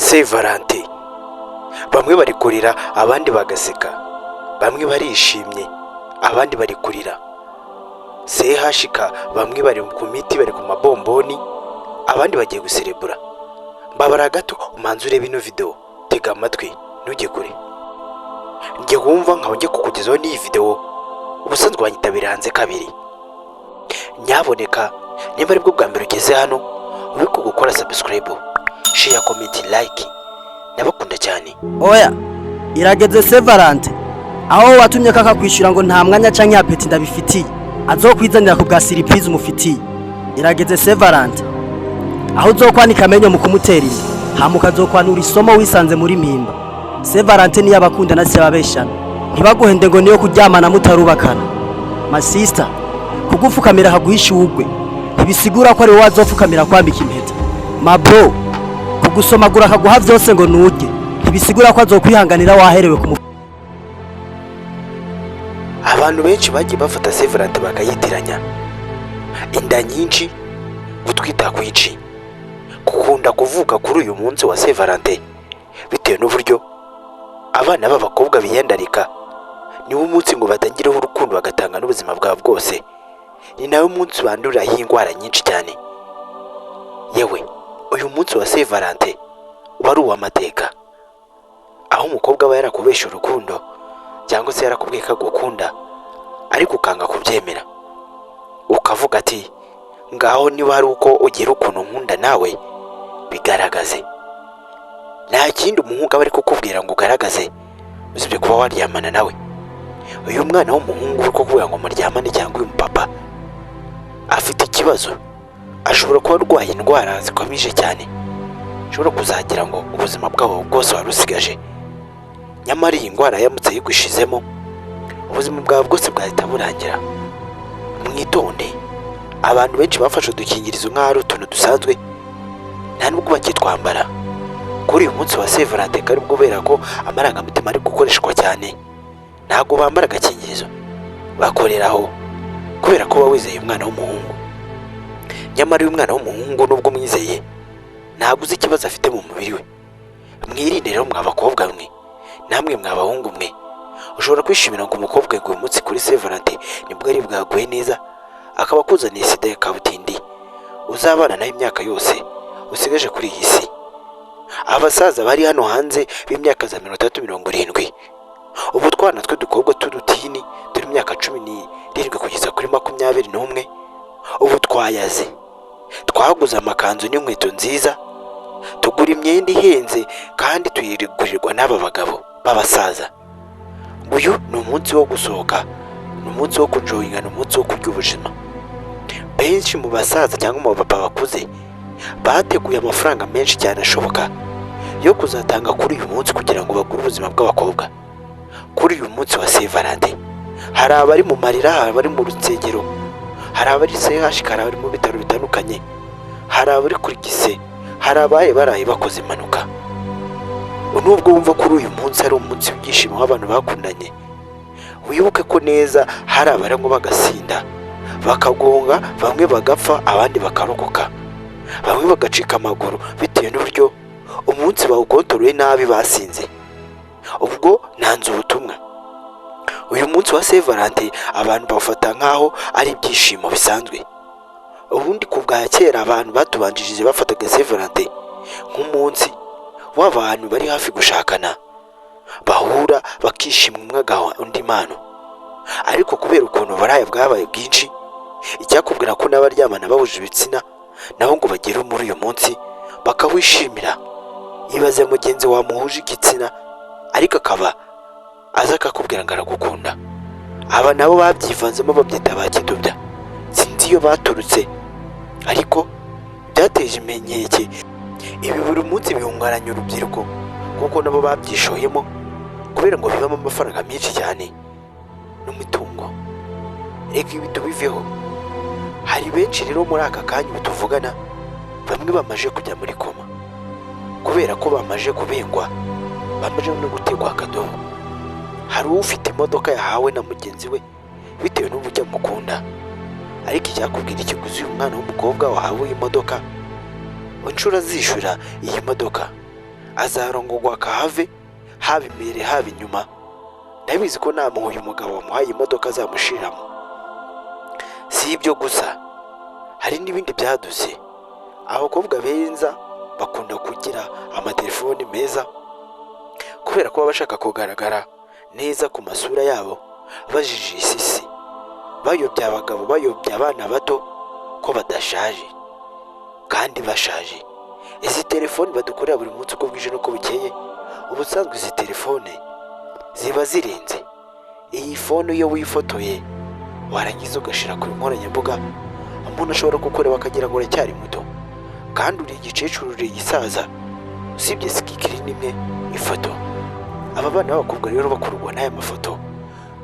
Saint Valentin. Bamwe bari kurira abandi bagaseka, bamwe barishimye abandi bari kurira. CHK bamwe bari ku miti, bari ku mabomboni, abandi bagiye guserebura. Mbabara gato umanze urebe ino video, tega amatwi ntujye kure. Njye wumva nkaho njye kukugezaho n'iyi video, ubusanzwe wanyitabira hanze kabiri. Nyaboneka niba ari bwo bwa mbere ugeze hano, uri gukora subscribe, share, comment, like. Ndabakunda cyane. Oya, irageze Saint Valentin. Aho watumye kaka kwishura ngo nta mwanya canke apeti ndabifitiye, azokwizanira ku bwa surprise umufitiye. Irageze Saint Valentin. Aho uzokwanika amenyo mu kumutera inda, hamuka azokwanura isomo wisanze muri mpimba. Saint Valentin y'abakunda na cyababeshana. Ntibaguhende ngo niyo kuryamana mutarubakana. My sister, kugufukamira haguhisha ugwe. Ntibisigura ko ari wowe azopfukamira kwambika impeta. My bro, kugusomagura akaguha byose ngo nujye. Ntibisigura ko azokwihanganira waherewe ku. Abantu benshi bagiye bafata Saint Valentin bakayitiranya. Inda nyinshi, gutwita kwici. Kukunda kuvuka kuri uyu munsi wa Saint Valentin bitewe n'uburyo abana b'abakobwa biyandarika. Ni umunsi ngo batangireho urukundo bagatanga n'ubuzima bwabo bwose. Ni nawe munsi banduriraho indwara nyinshi cyane. Yewe, uyu munsi wa Saint Valentin wari uw'amateka, aho umukobwa aba yarakubesha urukundo cyangwa se yarakubwiye ko agukunda ariko ukanga kubyemera, ukavuga ati ngaho niba hari uko ugira ukuntu nkunda nawe bigaragaze. Nta kindi umuhungu aba ari kukubwira ngo ugaragaze usibye kuba waryamana nawe. Uyu mwana w'umuhungu uri kukubwira ngo muryamane cyangwa uyu mupapa afite ikibazo, ashobora kuba arwaye indwara zikomije cyane, ashobora kuzagira ngo ubuzima bwabo bwose warusigaje. Nyamara iyi ndwara yamutse yigushizemo, ubuzima bwawe bwose bwahita burangira. Mwitonde, abantu benshi bafashe udukingirizo nk'aho ari utuntu dusanzwe, nta nubwo bakitwambara. Kuri uyu munsi wa Saint Valentin kari kubera ko amarangamutima ari gukoreshwa cyane, ntabwo bambara agakingirizo, bakoreraho kubera ko wizeye umwana w'umuhungu. Nyamara uyu mwana w'umuhungu nubwo mwizeye, ntabwo uzi ikibazo afite mu mubiri we. Mwirinde rero mwa bakobwa mwe, namwe mwa bahungu mwe. Ushobora kwishimira ngo umukobwa uyu munsi kuri Saint Valentin nibwo ari bwaguye neza, akaba akuzaniye sida ya kabutindi, uzabana nayo imyaka yose usigaje kuri iyi si. Abasaza bari hano hanze b'imyaka za 30-70, ubu twana twe dukobwa tudutini turi imyaka 17 kugeza kuri 21, ubu twayaze, twaguze amakanzu n'inkweto nziza, tugura imyenda ihenze kandi tuyirigurirwa n'aba bagabo b'abasaza. Uyu ni umunsi wo gusohoka, ni umunsi wo kujoyinga, ni umunsi wo kurya ubuzima. Benshi mu basaza cyangwa mu bapapa bakuze bateguye amafaranga menshi cyane ashoboka yo kuzatanga kuri uyu munsi kugira ngo bagure ubuzima bw'abakobwa. Kuri uyu munsi wa Saint Valentin hari abari mu marira, hari abari mu rusengero, hari abari CHK, hari abari mu bitaro bitandukanye, hari abari kuri gise, hari abaye baraye bakoze impanuka. Nubwo wumva kuri uyu munsi ari umunsi w'ibyishimo w'abantu bakundanye, wibuke ko neza hari abarangwa bagasinda, bakagonga, bamwe bagapfa abandi bakarokoka, bamwe bagacika amaguru bitewe n'uburyo umunsi bawukontorore nabi basinze. Ubwo nanze ubutumwa. Uyu munsi wa Saint Valentin abantu bawufata nkaho ari ibyishimo bisanzwe. Ubundi ku bwa kera abantu batubanjirije bafataga Saint Valentin nk'umunsi w'abantu bari hafi gushakana, bahura bakishimwa umwe agaha undi impano. Ariko kubera ukuntu baraye bwabaye bwinshi, icyakubwira ko n'abaryamana bahuje ibitsina nabo ngo bagere muri uyu munsi bakawishimira. Ibaze mugenzi wamuhuje igitsina ariko akaba aza akakubwira ngo aragukunda. Aba nabo babyivanzemo babyita bakidubya, sinzi iyo baturutse, ariko byateje imenyeke. Ibi buri munsi bihungaranya urubyiruko kuko nabo babyishoyemo kubera ngo bivamo amafaranga menshi cyane n'umutungo. Reka ibi tubiveho. Hari benshi rero muri aka kanya tuvugana, bamwe bamaje kujya muri koma kubera ko bamaje kubengwa, bamaje no gutegwa akadobo. Hari ufite imodoka yahawe na mugenzi we bitewe n'uburyo amukunda, ariko icyakubwira ikiguzi uyu mwana w'umukobwa wahawe imodoka inshuro azishura iyi modoka azarongorwa akahave, haba imbere haba inyuma. Ndabizi ko nta muntu uyu mugabo wamuhaye imodoka azamushiramo. Si ibyo gusa, hari n'ibindi byaduze. Abakobwa beza bakunda kugira amatelefoni meza kubera ko baba bashaka kugaragara neza ku masura yabo, bajijisha isi, bayobya abagabo, bayobya abana bato ko badashaje kandi bashaje. Izi telefoni badukorera buri munsi uko bwije n'uko bukeye, ubusanzwe izi telefone ziba zirenze. Iyi fone iyo wifotoye warangiza ugashira ku nkoranyambuga, umuntu ashobora kukureba akagira ngo uracyari muto kandi uri igicecuru, uri igisaza, usibye sikikiri nimwe ifoto. Aba bana b'abakobwa rero bakururwa n'aya mafoto,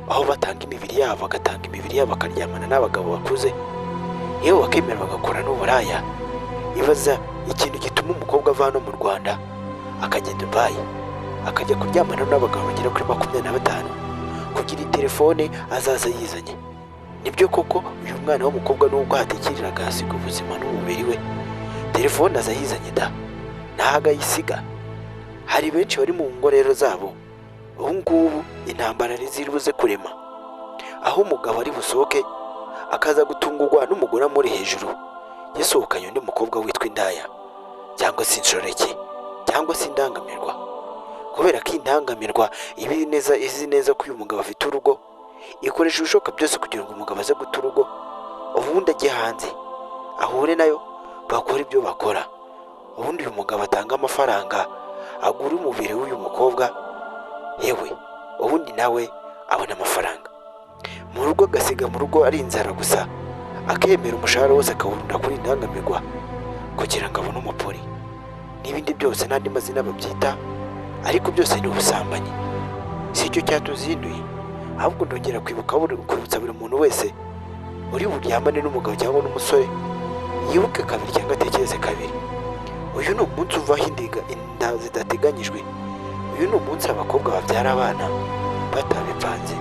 aho batanga imibiri yabo, bagatanga imibiri yabo bakaryamana n'abagabo bakuze, yewe bakemera bagakora n'uburaya. Ibaza ikintu gituma umukobwa ava hano mu Rwanda akajya Dubai akajya kuryamana n'abagabo bagera kuri 25 kugira telefone azaza yizanye. Nibyo koko uyu mwana w'umukobwa nubwo hatikirira agasiga ubuzima n'umubiri we, telefone aza yizanye da, ntago ayisiga. Hari benshi bari mu ngorero zabo ubu ngubu intambara ntiziribuze kurema, aho umugabo ari busohoke akaza gutungurwa n'umugore muri hejuru yasohokanye undi mukobwa witwa indaya cyangwa se inshoreke cyangwa se indangamirwa. Kubera ko indangamirwa izi neza ko uyu mugabo afite urugo, ikoresha ibishoboka byose kugira ngo umugabo aze guta urugo, ubundi ajye hanze ahure nayo bakora ibyo bakora. Ubundi uyu mugabo atanga amafaranga agura umubiri w'uyu mukobwa, yewe ubundi nawe abona amafaranga mu rugo, agasiga mu rugo ari inzara gusa, akemera umushahara wose akawurunda kuri indangamirwa kugira ngo abone umupori n'ibindi byose n'andi mazina babyita, ariko byose ni ubusambanyi. Si icyo cyatuzinduye, ahubwo ndongera kwibutsa buri muntu wese uri buryamane n'umugabo cyangwa n'umusore, yibuke kabiri cyangwa atekereze kabiri. Uyu ni umunsi uvaho inda zidateganyijwe. Uyu ni umunsi abakobwa babyara abana batabipanze.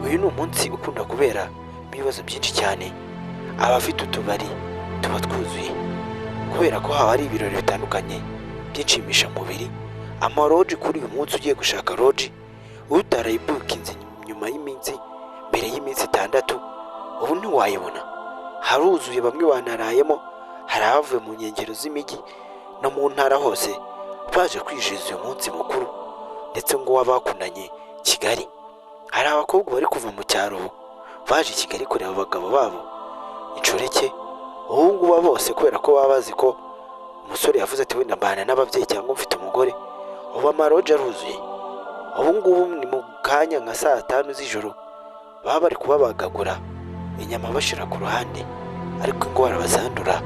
Uyu ni umunsi ukunda kubera ibibazo byinshi cyane. Abafite utubari tuba twuzuye kubera ko haba hari ibirori bitandukanye by'inshimisha mubiri. Amaroji kuri uyu munsi ugiye gushaka roji utarayibukinze nyuma y'iminsi, mbere y'iminsi 6, ubu ntiwayibona. Haruzuye, bamwe banarayemo, hari abavuye mu nkengero z'imijyi no mu ntara hose baje kwijiza uyu munsi mukuru, ndetse ngo wabakundanye Kigali. Hari abakobwa bari kuva mu cyaro baje Kigali kureba abagabo babo inshoreke. Ubu ngubu bose kubera ko baba bazi ko umusore yavuze ati wenda mbana n'ababyeyi cyangwa mfite umugore, ubu amaroji aruzuye. Ubu ngubu ni mu kanya nka 5 z'ijoro baba bari kubabagagura inyama bashira ku ruhande, ariko ingwara bazandura.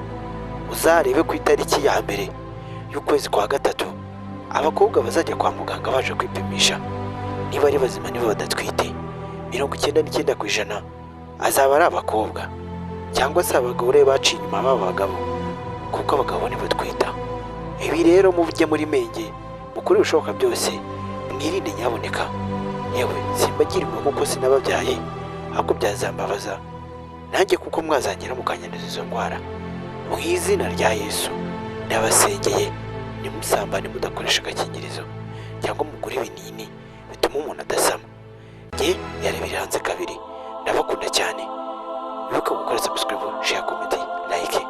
Uzarebe ku itariki ya mbere y'ukwezi kwa 3 abakobwa bazajya kwa muganga baje kwipimisha niba ari bazima niba badatwite. 99% azaba ari abakobwa cyangwa se abagore baciye inyuma b'abagabo, kuko abagabo nibo twita. Ibi rero mujye muri menge, mukuri bishoboka byose, mwirinde nyaboneka. Yewe simbagirwa kuko sinababyaye, ahubwo byazambabaza nanjye kuko mwazangira mukanyanduza izo ndwara. Mu izina rya Yesu ndabasengeye, nimusambane mudakoresha agakingirizo cyangwa mugure ibinini bituma umuntu adasama. Nge yarebera hanze kabiri. Ndabakunda cyane. Wibuke gukora subscribe, share, comment, like.